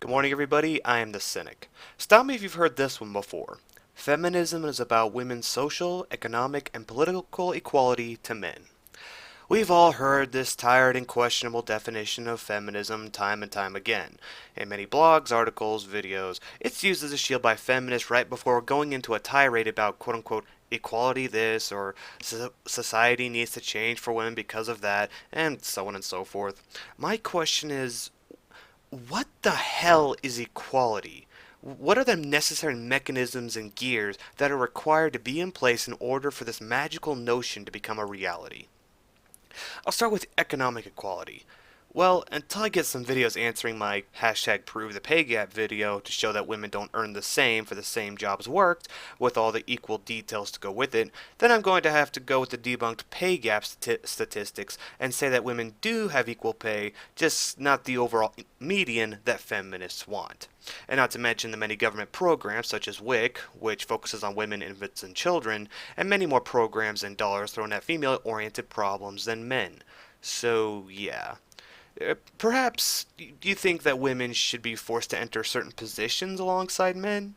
Good morning, everybody. I am the Cynic. Stop me if you've heard this one before. Feminism is about women's social, economic, and political equality to men. We've all heard this tired and questionable definition of feminism time and time again. In many blogs, articles, videos, it's used as a shield by feminists right before going into a tirade about quote-unquote equality this or society needs to change for women because of that, and so on and so forth. My question is, what the hell is equality? What are the necessary mechanisms and gears that are required to be in place in order for this magical notion to become a reality? I'll start with economic equality. Well, until I get some videos answering my hashtag prove the pay gap video to show that women don't earn the same for the same jobs worked, with all the equal details to go with it, then I'm going to have to go with the debunked pay gap statistics and say that women do have equal pay, just not the overall median that feminists want. And not to mention the many government programs such as WIC, which focuses on women, infants, and children, and many more programs and dollars thrown at female-oriented problems than men. So, yeah. Perhaps you think that women should be forced to enter certain positions alongside men?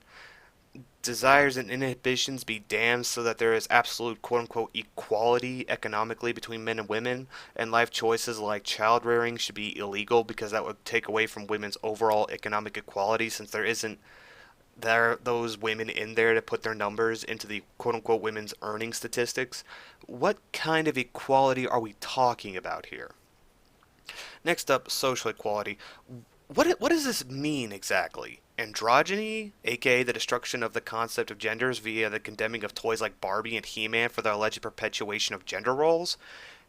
Desires and inhibitions be damned so that there is absolute quote-unquote equality economically between men and women, and life choices like child rearing should be illegal because that would take away from women's overall economic equality since there isn't those women in there to put their numbers into the quote-unquote women's earning statistics. What kind of equality are we talking about here? Next up, social equality. What does this mean exactly? Androgyny, aka the destruction of the concept of genders via the condemning of toys like Barbie and He-Man for their alleged perpetuation of gender roles?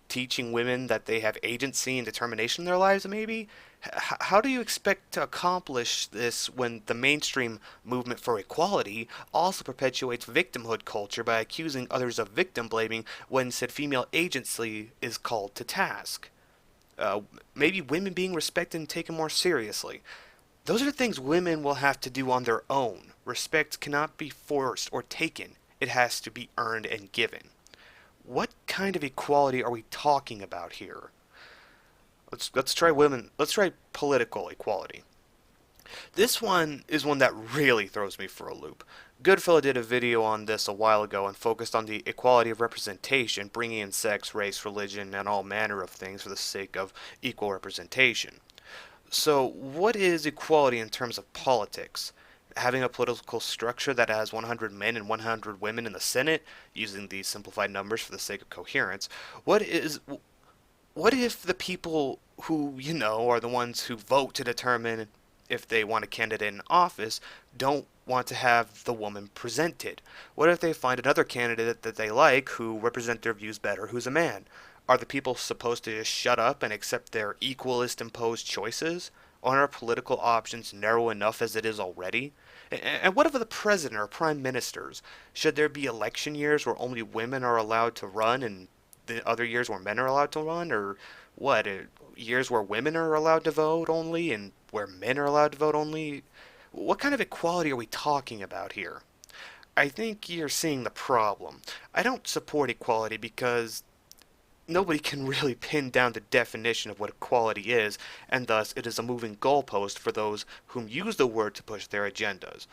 Teaching women that they have agency and determination in their lives, maybe? How do you expect to accomplish this when the mainstream movement for equality also perpetuates victimhood culture by accusing others of victim blaming when said female agency is called to task? Maybe women being respected and taken more seriously. Those are things women will have to do on their own. Respect cannot be forced or taken. It has to be earned and given. What kind of equality are we talking about here? Let's try women. Let's try political equality. This one is one that really throws me for a loop. Goodfellow did a video on this a while ago and focused on the equality of representation, bringing in sex, race, religion, and all manner of things for the sake of equal representation. So, what is equality in terms of politics? Having a political structure that has 100 men and 100 women in the Senate, using these simplified numbers for the sake of coherence. What if the people who, are the ones who vote to determine if they want a candidate in office don't want to have the woman presented? What if they find another candidate that they like who represent their views better who's a man? Are the people supposed to just shut up and accept their equalist imposed choices? Aren't our political options narrow enough as it is already? And what of the president or prime ministers? Should there be election years where only women are allowed to run and the other years where men are allowed to run? Or what? Years where women are allowed to vote only and where men are allowed to vote only? What kind of equality are we talking about here? I think you're seeing the problem. I don't support equality because nobody can really pin down the definition of what equality is, and thus it is a moving goalpost for those whom use the word to push their agendas.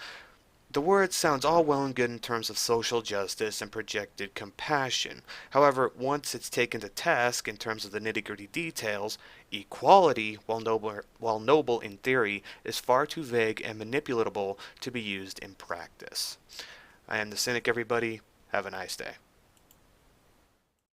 The word sounds all well and good in terms of social justice and projected compassion. However, once it's taken to task in terms of the nitty-gritty details, equality, while noble in theory, is far too vague and manipulatable to be used in practice. I am the Cynic, everybody. Have a nice day.